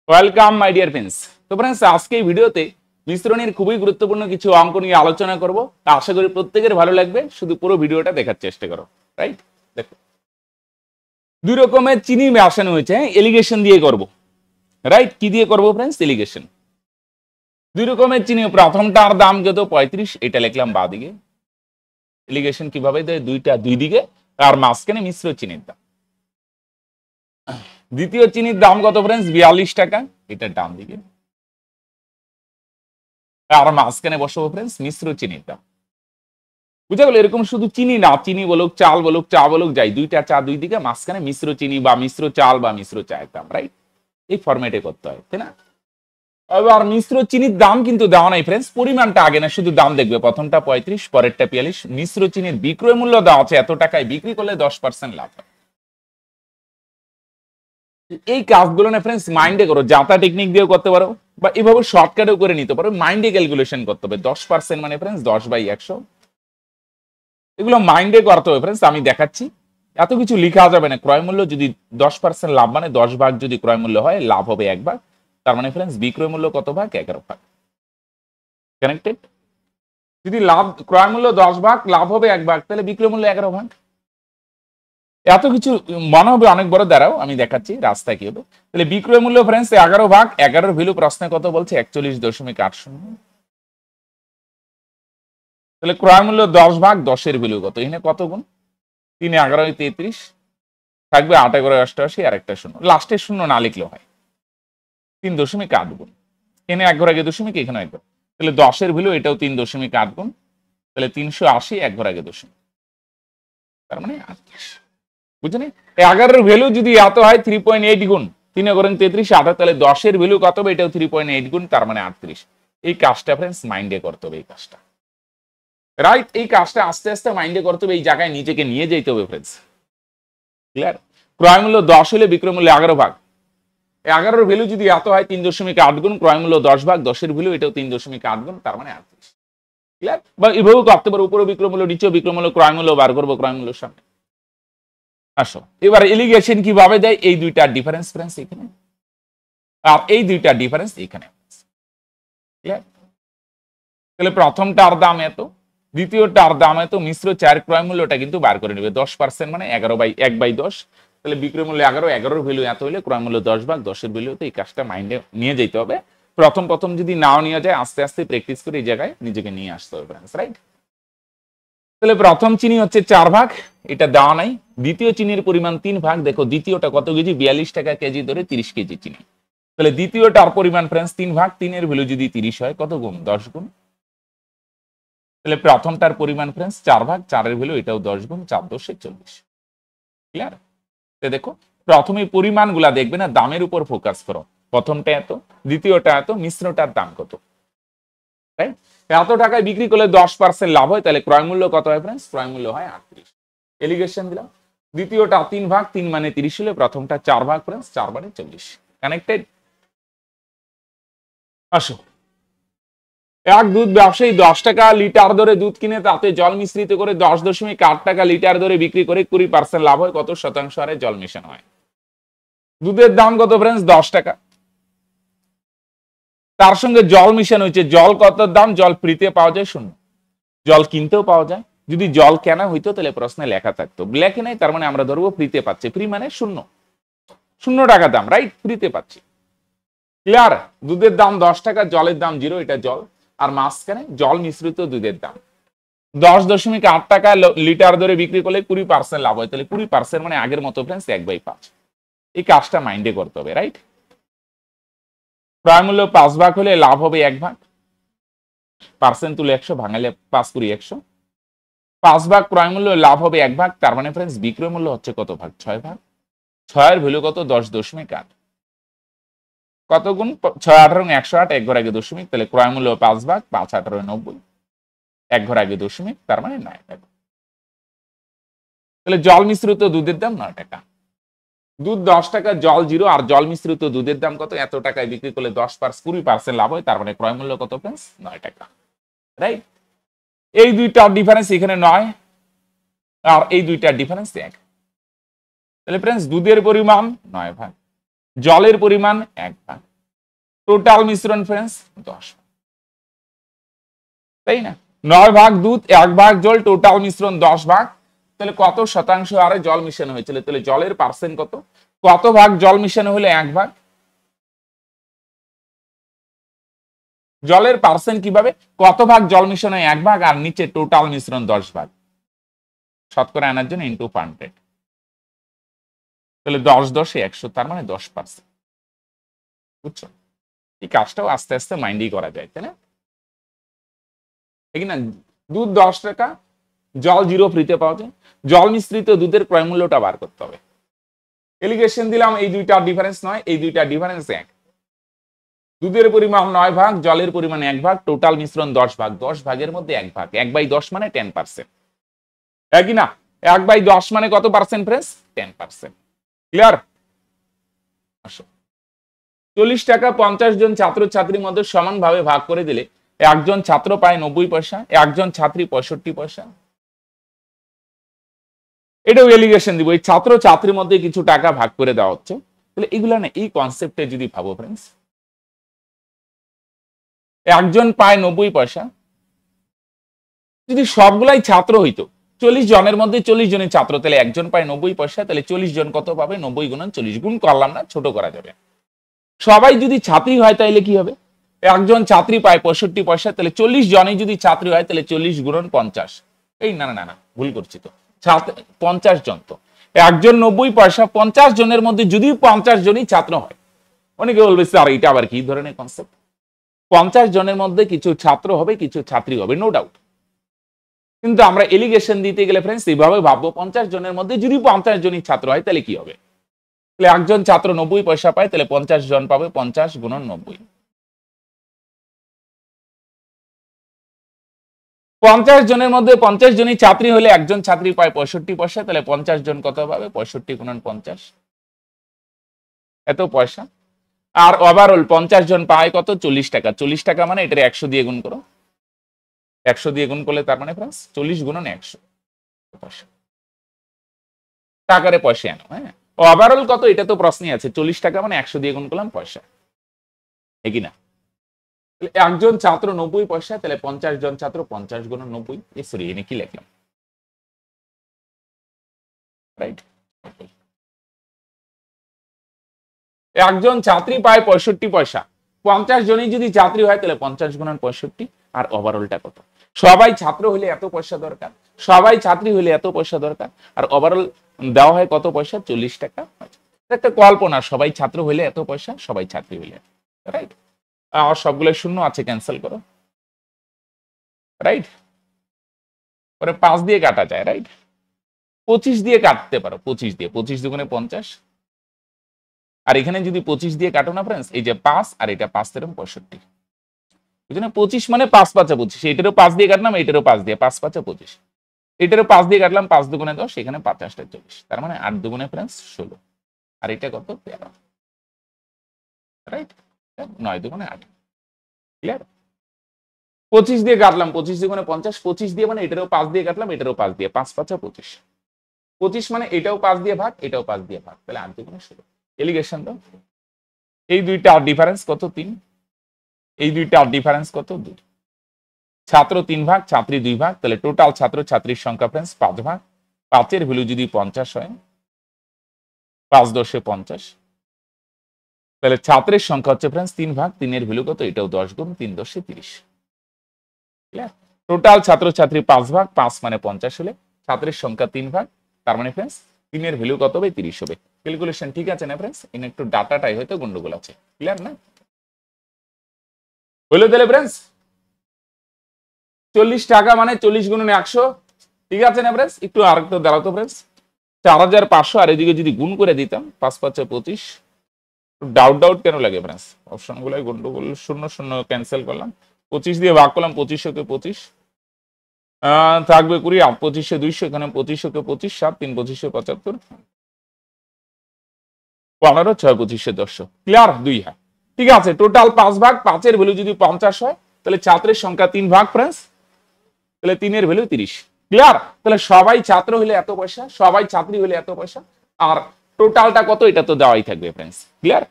Welcome my dear friends. তো friends, আজকে এই ভিডিওতে মিশ্রণের খুবই গুরুত্বপূর্ণ কিছু অঙ্ক নিয়ে আলোচনা করব। আশা করি প্রত্যেকের ভালো লাগবে, শুধু পুরো ভিডিওটা দেখার চেষ্টা করো। রাইট, দেখো দুই রকমের চিনি মেশানো হয়েছে, এলিগেশন দিয়ে করব। রাইট, কি দিয়ে করব ফ্রেন্ডস? এলিগেশন। দুই রকমের চিনি, প্রথমটার দাম কত 35, এটা লিখলাম বাঁ দিকে। এলিগেশন কিভাবে দেয়? দুইটা দুই দিকে, আর মাঝখানে মিশ্র চিনির দাম। দ্বিতীয় চিনির দাম কত ফ্রেন্ডস? 42 টাকা, এটা ডান দিকে। আর মাঝখানে বসাবো ফ্রেন্ডস মিশ্র চিনির দাম। বুঝা গেল? এরকম শুধু চিনি না, চিনি বলুক, চাল বলুক, চা বলুক, যাই দুইটা চা দুই দিকে, মাঝখানে মিশ্র চিনি বা মিশ্র চাল বা মিশ্র চায়ের দাম। রাইট, এই ফরম্যাটে করতে হয়, তাই না? এবার মিশ্র চিনির দাম কিন্তু দেওয়া নাই ফ্রেন্ডস, পরিমাণটা আগে না, শুধু দাম দেখবে। প্রথমটা 35, পরেরটা 42। মিশ্র চিনির বিক্রয় মূল্য দেওয়া আছে এত টাকায়, বিক্রি করলে 10% লাভ হয়। এই কাজগুলো না ফ্রেন্ডস মাইন্ডে করো, জাতা টেকনিক দিয়েও করতে পারো বা এভাবে শর্টকাটেও করে নিতে পারো। মাইন্ডে ক্যালকুলেশন করতে হবে। 10% মানে ফ্রেন্ডস 10/100, এগুলো মাইন্ডে করতে হবে ফ্রেন্ডস। আমি দেখাচ্ছি, এত কিছু লেখা যাবে না। ক্রয় মূল্য যদি 10% লাভ, মানে 10 ভাগ যদি ক্রয় মূল্য হয়, লাভ হবে 1 ভাগ। তার মানে ফ্রেন্ডস বিক্রয় মূল্য কত ভাগ? 11 ভাগ। কানেক্টেড? যদি লাভ, ক্রয় মূল্য 10 ভাগ, লাভ হবে 1 ভাগ, তাহলে বিক্রয় মূল্য 11 ভাগ। এত কিছু মনে হবে অনেক বড়, দ্বারাও আমি দেখাচ্ছি রাস্তায় কি হবে। তাহলে বিক্রয় মূল্য ফ্রেন্ডস 11 ভাগ, 11 ভ্যালু প্রশ্নে কত বলছে? 41.80। তাহলে ক্রয় মূল্য 10 ভাগ 10 এর ভ্যালু কত? এখানে কত গুণ? 3 11 33, থাকবে 8 11 88, আর একটা শূন্য, লাস্টের শূন্য না লিখলেও হয়। 3.8 গুণ, এখানে 1 ঘর আগে দশমিক, এখানে 1 ঘর। তাহলে 10 এর ভ্যালু এটাও 3.8 গুণ, তাহলে 380, 1 ঘর আগে দশমিক, তার মানে 38। বুঝলেন? 11 এর ভ্যালু যদি এত হয় 3.8 গুণ, 3 করেন 33, 8, তাহলে 10 এর ভ্যালু কত হবে? এটাও 3.8 গুণ, তার মানে 38। এই কাজটা ফ্রেন্ডস মাইন্ডে করতে হবে, এই কাজটা। রাইট, এই কাজটা আস্তে আস্তে মাইন্ডে করতে হবে, এই জায়গায় নিজেকে নিয়ে যেতে হবে ফ্রেন্ডস। ক্লিয়ার? ক্রয় মূল্য 10 হলে বিক্রয় মূল্য 11 ভাগ। 11 এর ভ্যালু যদি এত হয় 3.8 গুণ, ক্রয় মূল্য 10 ভাগ, 10 এর ভ্যালু এটাও 3.8 গুণ, তার মানে 38। ক্লিয়ার? বা এভাবে করতে পারো, উপরে বিক্রয় মূল্য, নিচেও বিক্রয় মূল্য, ক্রয় মূল্য বার করবো ক্রয় মূল্যের সামনে। আসো এবার এলিগেশন কিভাবে দেয়, এই দুইটা ডিফারেন্স ফ্রেন্ডস এখানে, আর এই দুইটা ডিফারেন্স এখানে। তাহলে প্রথমটার দাম এত, দ্বিতীয়টার দাম এত, মিশ্র চার ক্রয় মূল্যটা কিন্তু বার করে নেবে। 10% মানে 11/1/10, তাহলে বিক্রয় মূল্য 11, 11 ভ্যালু এত হলে ক্রয় মূল্য 10 ভাগ 10 এর ভ্যালু। তো এই কাজটা মাইন্ডে নিয়ে যেতে হবে। প্রথম প্রথম যদি নাও নিয়ে যায়, আস্তে আস্তে প্র্যাকটিস করে এই জায়গায় নিজেকে নিয়ে আসতে হবে ফ্রেন্ডস। রাইট, তাহলে প্রথম চিনি হচ্ছে 4 ভাগ, এটা দেওয়া নাই। দ্বিতীয় চিনির পরিমাণ 3 ভাগ, দেখো দ্বিতীয়টা কত কেজি? 42 টাকা কেজি ধরে 30 কেজি চিনি। তাহলে দ্বিতীয়টার পরিমাণ ফ্রেন্ডস 3 ভাগ, 3 এর ভ্যালু যদি 30 হয়, কত গুণ? 10 গুণ। তাহলে প্রথমটার পরিমাণ ফ্রেন্ডস 4 ভাগ, 4 এর ভ্যালু এটাও 10 গুণ, 4 × 40। ক্লিয়ার? তো দেখো প্রথমে পরিমাণগুলা দেখবে না, দামের উপর ফোকাস করো। প্রথমটা এত, দ্বিতীয়টা এত, মিশ্রটার দাম কত? রাইট, এত টাকায় বিক্রি করলে 10% লাভ হয়, তাহলে ক্রয় মূল্য কত হয় ফ্রেন্ডস? ক্রয় মূল্য হয় 38। এলিগেশন দিলাম। দ্বিতীয়টা 3 ভাগ, 3 মানে 30 হলে প্রথমটা 4 ভাগ ফ্রেন্ডস, 4 মানে 40। কানেক্টেড? আসো, এক দুধ ব্যবসায়ী 10 টাকা লিটার দরে দুধ কিনে তাতে জল মিশ্রিত করে 10.8 টাকা লিটার দরে বিক্রি করে 20% লাভ হয়। কত শতাংশ হারে জল মেশানো হয়? দুধের দাম কত ফ্রেন্ডস? 10 টাকা। তার সঙ্গে জল মিশানো হয়েছে। জল কত দাম? জল ফ্রিতে পাওয়া যায় 0, জল কিনতেও পাওয়া যায়। যদি জল কেনা হইতো তাহলে প্রশ্নে লেখা থাকতো, লেখে নাই, তার মানে আমরা ধরবো ফ্রিতে পাচ্ছে। ফ্রি মানে 0 টাকা দাম। রাইট, ফ্রিতে পাচ্ছি। ক্লিয়ার? দুধের দাম 10 টাকা, জলের দাম 0, এটা জল, আর মাঝখানে জল মিশ্রিত দুধের দাম 10.8 টাকা লিটার ধরে বিক্রি করলে 20% লাভ হয়। তাহলে 20% মানে আগের মতো ফ্রেন্ডস 1/5। এই কাজটা মাইন্ডে করতে হবে। রাইট, ক্রয় মূল্য 5 ভাগ হলে লাভ হবে 1 ভাগ। পার্সেন্ট তুলে 100, ভাঙালে 5 × 100। 5 ভাগ ক্রয় মূল্য, লাভ হবে 1 ভাগ, তার মানে ফ্রেন্ডস বিক্রয় মূল্য হচ্ছে কত ভাগ? 6 ভাগ। 6 এর ভ্যালু কত? 10.8। কত গুণ? 6 18 108, 1 ঘর আগে দশমিক, তাহলে ক্রয় মূল্য 5 ভাগ, 5 18 90, 1 ঘর আগে দশমিক, তার মানে 9 টাকা। তাহলে জল মিশ্রিত দুধের দাম 9 টাকা। দুধ 10 টাকা, জল 0, আর জল মিশ্রিত দুধের দাম কত? এত টাকায় বিক্রি করলে 20% লাভ হয়, তার মানে ক্রয় মূল্য কত ফ্রেন্ডস? 9 টাকা। রাইট, এই দুইটার ডিফারেন্স এখানে 9, আর এই দুইটার ডিফারেন্স 1। তাহলে ফ্রেন্ডস দুধের পরিমাণ 9 ভাগ, জলের পরিমাণ 1 ভাগ। টোটাল মিশ্রণ ফ্রেন্ডস 10, তাই না? 9 ভাগ দুধ 1 ভাগ জল, টোটাল মিশ্রণ 10 ভাগ, তাহলে কত শতাংশ হারে জল মিশানো হয়েছিল? তাহলে জলের পার্সেন্ট কত? কত ভাগ জল মিশানো হলে 1 ভাগ? জলের পার্সেন্ট কিভাবে? কত ভাগ জল মিশানো 1 ভাগ, আর নিচে টোটাল মিশ্রণ 10 ভাগ, শতকরা আনার জন্য ইনটু 100, তাহলে 10 10 100, তার মানে 10%। বুঝছো? এই কাজটাও আস্তে আস্তে মাইন্ডই করা যায়, তাই না? ঠিক না? দুধ 10 টাকা, জল 0 ফ্রিতে পাওয়া যায়, জল মিশ্রিত দুধের ক্রয় মূল্যটা বার করতে হবে। এলিগেশন দিলাম, এই দুইটা ডিফারেন্স নয়, এই দুইটা ডিফারেন্স এক। দুধের পরিমাণ 9 ভাগ, জলের পরিমাণ 1 ভাগ, টোটাল মিশ্রণ 10 ভাগ, 10 ভাগের মধ্যে 1 ভাগ, 1/10 মানে 10%, একই না? 1/10 মানে কত পার্সেন্ট ফ্রেন্ডস? 10%। ক্লিয়ার? 40 টাকা 50 জন ছাত্রছাত্রীর মধ্যে সমানভাবে ভাগ করে দিলে একজন ছাত্র পায় 90 পয়সা, একজন ছাত্রী 65 পয়সা। এটাও এলিগেশন দিব, এই ছাত্র ছাত্রীর মধ্যে কিছু টাকা ভাগ করে দেওয়া হচ্ছে। তাহলে এগুলা না, এই কনসেপ্টে যদি ভাবো ফ্রেন্ডস, একজন পায় 90 পয়সা, যদি সবগুলাই ছাত্র হইতো, 40 জনের মধ্যে 40 জনের ছাত্র, তাহলে একজন পায় 90 পয়সা, তাহলে 40 জন কত পাবে? 90 গুণন 40, গুণ করলাম না, ছোট করা যাবে। সবাই যদি ছাত্রী হয় তাহলে কি হবে? একজন ছাত্রী পায় 65 পয়সা, তাহলে 40 জনই যদি ছাত্রী হয় তাহলে 40 গুণন 50, এই না না না ভুল করছি তো, 50 জন, তো একজন 90 পয়সা, 50 জনের মধ্যে যদি 50 জনই ছাত্র হয়। অনেকে বলবে স্যার এটা আবার কি ধরনের কনসেপ্ট? 50 জনের মধ্যে কিছু ছাত্র হবে, কিছু ছাত্রী হবে, নো ডাউট, কিন্তু আমরা এলিগেশন দিতে গেলে ফ্রেন্ডস এইভাবে ভাববো, 50 জনের মধ্যে যদি 50 জনই ছাত্র হয় তাহলে কি হবে? তাহলে একজন ছাত্র 90 পয়সা পায়, তাহলে 50 জন পাবে 50 গুণন 90। 50 জনের মধ্যে 50 জনই ছাত্রী হলে একজন ছাত্রী পায় 65 পয়সা, তাহলে 50 জন কত পাবে? 65 গুণন 50, এত পয়সা। আর ওভারঅল 50 জন পায় কত? 40 টাকা। 40 টাকা মানে এটা 100 দিয়ে গুণ করো, 100 দিয়ে গুণ করলে তার মানে ফ্রেন্ডস 40 গুণন 100 পয়সা, টাকারে পয়সা আনো। হ্যাঁ, ওভারঅল কত এটা তো প্রশ্নই আছে, 40 টাকা মানে 100 দিয়ে গুণ করলাম পয়সা, একই না? একজন ছাত্র 90 পয়সা, তাহলে 50 জন ছাত্র 50 গুণন 90, সরি এনে কি লিখলাম, রাইট? একজন ছাত্রী পায় 65 পয়সা, 50 জনই যদি ছাত্রী হয় তাহলে 50 গুণন 65, আর ওভারঅলটা কত? সবাই ছাত্র হলে এত পয়সা দরকার, সবাই ছাত্রী হলে এত পয়সা দরকার, আর ওভারঅল দেওয়া হয় কত পয়সা? 40 টাকা। একটা কল্পনা, সবাই ছাত্র হলে এত পয়সা, সবাই ছাত্রী হলে, রাইট? আর সবগুলো শূন্য আছে, ক্যান্সেল করো, রাইট? পরে 5 দিয়ে কাটা যায়, রাইট? 25 দিয়ে কাটতে পারো, 25 দিয়ে, 25 দুগুণে 50, আর এখানে যদি 25 দিয়ে কাটো না ফ্রেন্ডস, এই যে 5 আর এটা 5 তেরম 65, বুঝলেন? 25 মানে 5 5 25, এটারও 5 দিয়ে কাটলাম, এটারও 5 দিয়ে, 5 5 25, এটারও 5 দিয়ে কাটলাম, 5 দুগুণে 10, এখানে 50 টা 40, তার মানে 8 দুগুণে ফ্রেন্ডস 16, আর এটা কত? 13, রাইট? 9 দুগুণে 8, ক্লিয়ার? 25 দিয়ে কাটলাম, 25 দুগুণে 50, 25 দিয়ে মানে এটারও 5 দিয়ে কাটলাম, এটারও 5 দিয়ে, 5 5 25, 25 মানে এটাও 5 দিয়ে ভাগ, এটাও 5 দিয়ে ভাগ, তাহলে 8 দুগুণে 16। এলিগেশন তো, এই দুইটা ডিফারেন্স কত? 3, এই দুইটা ডিফারেন্স কত? 2। ছাত্র 3 ভাগ, ছাত্রী 2 ভাগ, তাহলে টোটাল ছাত্র ছাত্রীর সংখ্যা ফ্রেন্ডস 5 ভাগ। 5 এর ভ্যালু যদি 50 হয়, 5 10 50, তাহলে ছাত্রের সংখ্যা হচ্ছে ফ্রেন্ডস 3 ভাগ, 3 এর ভ্যালু কত? এটাও 10 গুণ 3 10 30, ক্লিয়ার? টোটাল ছাত্র ছাত্রী 5 ভাগ, 5 মানে 50 হলে ছাত্রের সংখ্যা 3 ভাগ, তার মানে ফ্রেন্ডস 3 এর ভ্যালু কত হবে? 30 হবে। ক্যালকুলেশন ঠিক আছে না ফ্রেন্ডস? এখানে একটু ডাটাটাই হয়তো গন্ডগোল আছে, ক্লিয়ার না? হলো তাহলে ফ্রেন্ডস 40 টাকা মানে 40 গুণন 100, ঠিক আছে না ফ্রেন্ডস? একটু আরেকটু দাঁড়াতো ফ্রেন্ডস, 4500, আর এদিকে যদি গুণ করে দিতাম 5 5 25, ডাউট কেন লাগে ফ্রেন্ডস? অপশন গুলাই গন্ডগোল, 0 0 ক্যান্সেল করলাম, 25 দিয়ে ভাগ করলাম, 2500 কে 25 থাকবে 20, 8 2500 200, এখানে 2500 কে 25, 7 3 2500 75, 15 6 2500 1000, ক্লিয়ার? 2, হ্যাঁ ঠিক আছে। টোটাল 5 ভাগ, 5 এর ভ্যালু যদি 50 হয় তাহলে ছাত্রের সংখ্যা 3 ভাগ ফ্রেন্ডস, তাহলে 3 এর ভ্যালু 30, ক্লিয়ার? তাহলে সবাই ছাত্র হলে এত পয়সা, সবাই ছাত্রী হলে এত পয়সা, আর টোটালটা কত এটা তো দেওয়াই থাকবে ফ্রেন্ডস, ক্লিয়ার?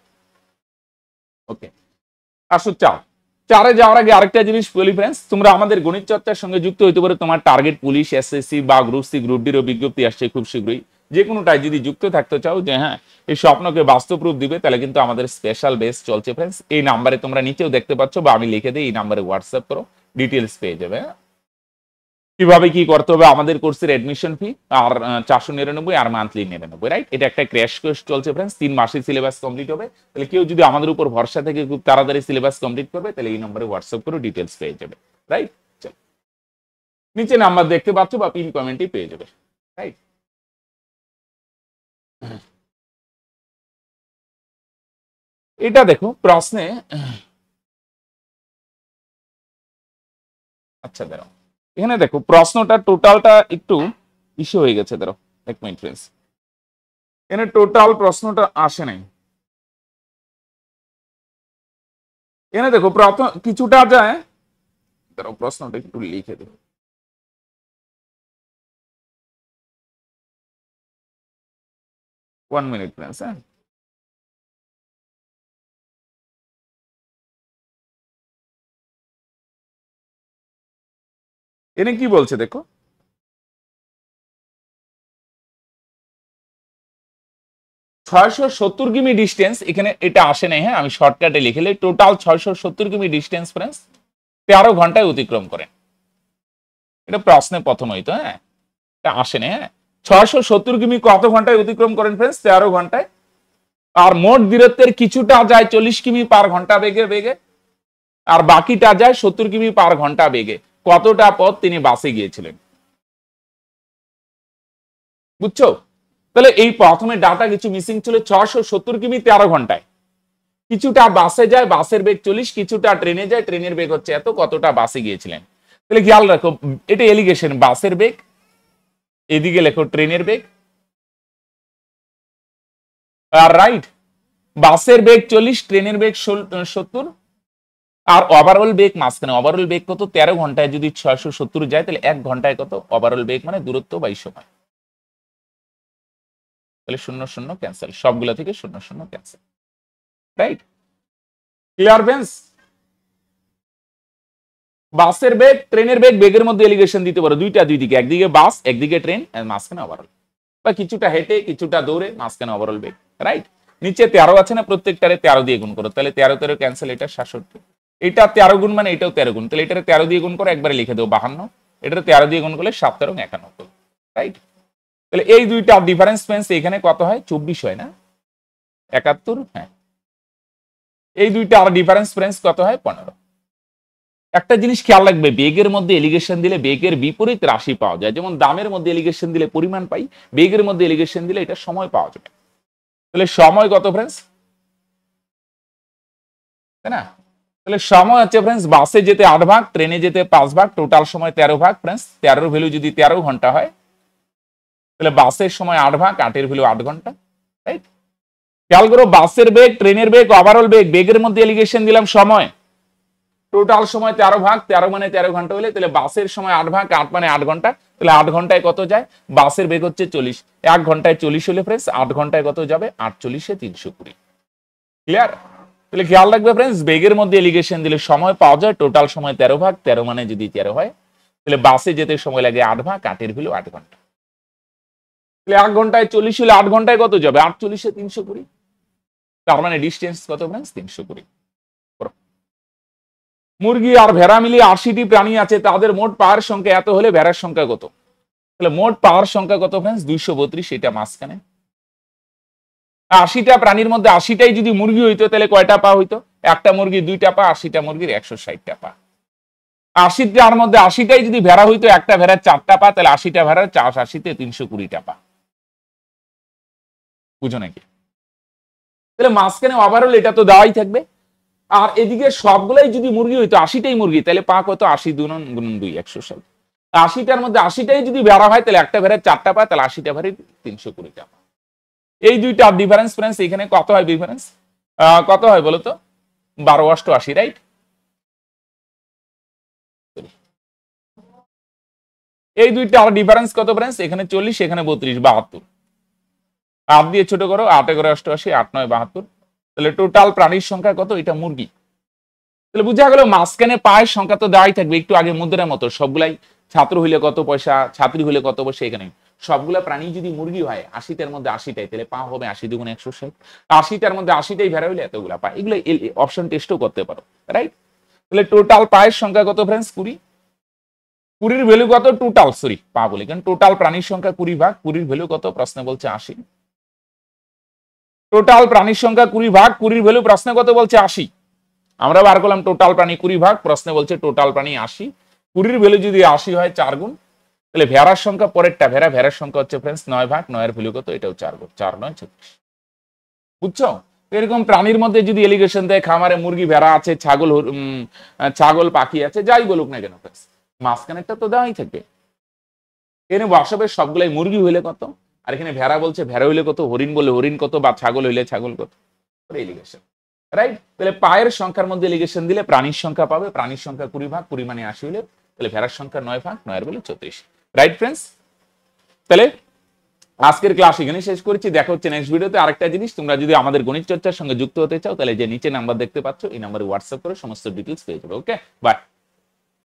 ওকে। আসো চারে যাওয়ার আগে আরেকটা জিনিস বলি ফ্রেন্ডস, তোমরা আমাদের গণিত চর্চার সঙ্গে যুক্ত হইতে পারো। তোমার টার্গেট পুলিশ, এসএসসি বা গ্রুপ সি, গ্রুপ ডির বিজ্ঞপ্তি আসছে খুব শীঘ্রই। যে কোনোটাই যদি যুক্ত থাকতে চাও যে হ্যাঁ এই স্বপ্নকে বাস্তব রূপ দিবে, তাহলে কিন্তু আমাদের স্পেশাল বেস চলছে ফ্রেন্ডস। এই নাম্বারে তোমরা নিচেও দেখতে পাচ্ছ বা আমি লিখে দিই, এই নাম্বারে হোয়াটসঅ্যাপ করো, ডিটেলস পেয়ে যাবে। কিভাবে কি করতে হবে, আমাদের কোর্সের অ্যাডমিশন ফি আর 499 আর মান্থলি 99, রাইট? এটা একটা ক্র্যাশ কোর্স চলছে ফ্রেন্ডস, 3 মাসে সিলেবাস কমপ্লিট হবে। তাহলে কেউ যদি আমাদের উপর ভরসা থেকে খুব তাড়াতাড়ি সিলেবাস কমপ্লিট করবে, তাহলে এই নম্বরে হোয়াটসঅ্যাপ করে ডিটেলস পেয়ে যাবে, রাইট? নিচে নাম্বার দেখতে পাচ্ছ বা পিন কমেন্টে পেয়ে যাবে, রাইট? এটা দেখো প্রশ্নে, আচ্ছা দাঁড়াও, এখানে দেখো প্রশ্নটা টোটালটা একটু ইস্যু হয়ে গেছে। দাঁড়াও এক মিনিট ফ্রেন্ডস, এখানে টোটাল প্রশ্নটা আসে নাই। এখানে দেখো প্রথম কিছুটা যায়, দাঁড়াও প্রশ্নটা একটু লিখে দেবো। ওয়ান মিনিট ফ্রেন্ডস, হ্যাঁ এনে কি বলছে দেখো, 670 কিমি ডিস্টেন্স, এখানে এটা আসে নাই, হ্যাঁ আমি শর্টকাটে লিখলে টোটাল 670 কিমি ডিস্টেন্স ফ্রেন্ডস 13 ঘন্টায় অতিক্রম করেন। এটা প্রশ্নে প্রথম হইতো, হ্যাঁ এটা আসে নাই। হ্যাঁ 670 কিমি কত ঘন্টায় অতিক্রম করেন ফ্রেন্ডস? 13 ঘন্টায়। আর মোট দূরত্বের কিছুটা যায় 40 কিমি পার ঘন্টা বেগে, আর বাকিটা যায় 70 কিমি পার ঘন্টা বেগে। কতটা পথ তিনি বাসে গিয়েছিলেন, বুঝছো? তাহলে এই প্রথমে ডাটা কিছু মিসিং ছিল। 670 কিমি 13 ঘন্টায়, কিছুটা বাসে যায়, বাসের বেগ 40, কিছুটা ট্রেনে যায়, ট্রেনের বেগ হচ্ছে এত, কতটা বাসে গিয়েছিলেন। তাহলে খেয়াল রাখো এটা এলিগেশন, বাসের বেগ, এদিকে লেখো ট্রেনের বেগ, আর রাইট বাসের বেগ 40, ট্রেনের বেগ 70, আর ওভারঅল বেগ মাঝখানে। ওভারঅল বেগ কত? 13 ঘন্টায় যদি 670 যায়, তাহলে 1 ঘন্টায় কত ওভারঅল বেগ, মানে দূরত্ব বাই সময়। তাহলে 0 0 ক্যান্সেল, সবগুলো থেকে 0 0 ক্যান্সেল, রাইট? Clear friends? বাসের বেগ, ট্রেনের বেগ, বেগের মধ্যে এলিগেশন দিতে পারো দুইটা, দুই দিকে, একদিকে বাস একদিকে ট্রেন, মাঝখানে ওভারঅল, বা কিছুটা হেঁটে কিছুটা দৌড়ে, মাঝখানে ওভারঅল বেগ, রাইট? নিচে 13 আছে না, প্রত্যেকটারে 13 দিয়ে গুণ করো, তাহলে 13 13 ক্যান্সেল, এটা 67। এটা 13 গুণ মানে এটাও 13 গুণ, তাহলে এটারে 13 দিয়ে গুণ করে একবারে লিখে দেবো 52, এটারে 13 দিয়ে গুণ করলে 7 13 91, রাইট? তাহলে এই দুইটা ডিফারেন্স ফ্রেন্ডস এখানে কত হয়? 24 হয় না, 71, হ্যাঁ এই দুইটা আর ডিফারেন্স ফ্রেন্ডস কত হয়? 15। একটা জিনিস খেয়াল রাখবে, বেগের মধ্যে এলিগেশন দিলে বেগের বিপরীত রাশি পাওয়া যায়। যেমন দামের মধ্যে এলিগেশন দিলে পরিমাণ পাই, বেগের মধ্যে এলিগেশন দিলে এটা সময় পাওয়া যাবে। তাহলে সময় কত ফ্রেন্ডস, তাই না? তাহলে সময় হচ্ছে ফ্রেন্ডস বাসে যেতে 8 ভাগ, ট্রেনে যেতে 5 ভাগ, টোটাল সময় 13 ভাগ ফ্রেন্ডস। 13 ভ্যালু যদি 13 ঘন্টা হয়, তাহলে বাসের সময় 8 ভাগ, 8 ভ্যালু 8 ঘন্টা, রাইট? খেয়াল করো বাসের বেগ, ট্রেনের বেগ, ওভারঅল বেগ, বেগের মধ্যে এলিগেশন দিলাম সময়, টোটাল সময় 13 ভাগ, 13 মানে 13 ঘন্টা হলে, তাহলে বাসের সময় 8 ভাগ, 8 মানে 8 ঘন্টা, তাহলে 8 ঘন্টায় কত যায়? বাসের বেগ হচ্ছে 40, 1 ঘন্টায় 40 হলে ফ্রেন্ডস 8 ঘন্টায় কত যাবে? 48 এ 320। ক্লিয়ার? তাহলে খেয়াল রাখবে ফ্রেন্ডস, বেগের মধ্যে এলিগেশন দিলে সময় পাওয়া যায়, টোটাল সময় 13 ভাগ, 13 মানে যদি 13 হয়, তাহলে বাসে যেতে সময় লাগে 8 ভাগ, 8 ভ্যালু 8 ঘন্টা। তাহলে 1 ঘন্টায় 40 হলে 8 ঘন্টায় কত যাবে? 48 এ 320, তার মানে ডিস্টেন্স কত ফ্রেন্ডস? 320। মুরগি আর ভেড়া মিলিয়ে 80টি প্রাণী আছে, তাদের মোট পাওয়ার সংখ্যা এত হলে ভেড়ার সংখ্যা কত? তাহলে মোট পাওয়ার সংখ্যা কত ফ্রেন্ডস? 232, এটা মাঝখানে। 80টা প্রাণীর মধ্যে 80টাই যদি মুরগি হইতো, তাহলে কয়টা পা হইতো? একটা মুরগি 2টা পা, 80টা মুরগির 160টা পা। 80টার মধ্যে 80টাই যদি ভেড়া হইতো, একটা ভেড়ার 4টা পা, তাহলে 80টা ভেড়ার 80 তে 320টা পা। বুঝো নাকি? তাহলে মাঝখানে ওভারঅল এটা তো দেওয়াই থাকবে। আর এদিকে সবগুলাই যদি মুরগি হইতো, 80টাই মুরগি, তাহলে পা কত? 80 গুণন 2 160। 80টার মধ্যে 80টাই যদি ভেড়া হয়, তাহলে একটা ভেড়ার 4টা পা, তাহলে 80টা ভেড়ার 320টা পা। এই দুইটা ডিফারেন্স ফ্রেন্ডস এখানে কত হয় ডিফারেন্স? কত হয় বলো তো? 12 88, রাইট? এই দুইটা আর ডিফারেন্স কত ফ্রেন্ডস? এখানে 40, এখানে 32, 72। 8 দিয়ে ছোট করো, 8 করে 88, 8 9 72। তাহলে টোটাল প্রাণীর সংখ্যা কত? এটা মুরগি। তাহলে বুঝা গেল মাঝখানে পায়ের সংখ্যা তো দেওয়াই থাকবে, একটু আগে মুদ্রার মতো সবগুলাই ছাত্র হইলে কত পয়সা, ছাত্রী হইলে কত পয়সা, এখানে সবগুলা প্রাণী যদি মুরগি হয় 80টার মধ্যে 80টাই, তাহলে পা হবে 80 দুগুণ 160, 80টার মধ্যে 80টাই ভেড়া হইলে এতগুলা পা। এগুলো অপশন টেস্টও করতে পারো, রাইট? তাহলে টোটাল পায়ের সংখ্যা কত ফ্রেন্ডস? 20। 20 ভ্যালু কত? টোটাল, সরি পা বলি, কারণ টোটাল প্রাণীর সংখ্যা 20 ভাগ 20 ভ্যালু কত? প্রশ্নে বলছে 80। টোটাল প্রাণীর সংখ্যা 20 ভাগ 20 ভ্যালু প্রশ্নে কত বলছে? 80। আমরা বার করলাম টোটাল প্রাণী 20 ভাগ, প্রশ্নে বলছে টোটাল প্রাণী 80। 20 ভ্যালু যদি 80 হয় 4 গুণ, তাহলে ভেড়ার সংখ্যা পরেরটা, ভেড়ার সংখ্যা হচ্ছে ফ্রেন্ডস 9 ভাগ 9 এর ভ্যালু কত? এটাও 4 গুণ, 4 9 36। বুঝছো? এরকম প্রাণীর মধ্যে যদি এলিগেশন দেয় খামারে মুরগি ভেড়া আছে, ছাগল পাখি আছে, যাই বলুক না কেন ফ্রেন্ডস, মাঝখানেরটা তো দেওয়াই থাকবে। এখানে হোয়াটসঅ্যাপের সবগুলাই মুরগি হইলে কত, আর এখানে ভেড়া বলছে ভেড়া হইলে কত, হরিণ বলে হরিণ কত, বা ছাগল হইলে ছাগল কত, এলিগেশন, রাইট? তাহলে পায়ের সংখ্যার মধ্যে এলিগেশন দিলে প্রাণীর সংখ্যা পাবে, প্রাণীর সংখ্যা 20 ভাগ 20 মানে 80 হইলে, তাহলে ভেড়ার সংখ্যা 9 ভাগ 9 এর বলে 34, রাইট ফ্রেন্ডস? তাহলে আজকের ক্লাস এখানে শেষ করেছি, দেখা হচ্ছে নেক্সট ভিডিওতে। আরেকটা জিনিস, তোমরা যদি আমাদের গণিত চর্চার সঙ্গে যুক্ত হতে চাও, তাহলে যে নিচে নাম্বার দেখতে পাচ্ছ এই নাম্বারে হোয়াটসঅ্যাপ করে সমস্ত ডিটেইলস পেয়ে যাবে। ওকে, বাই।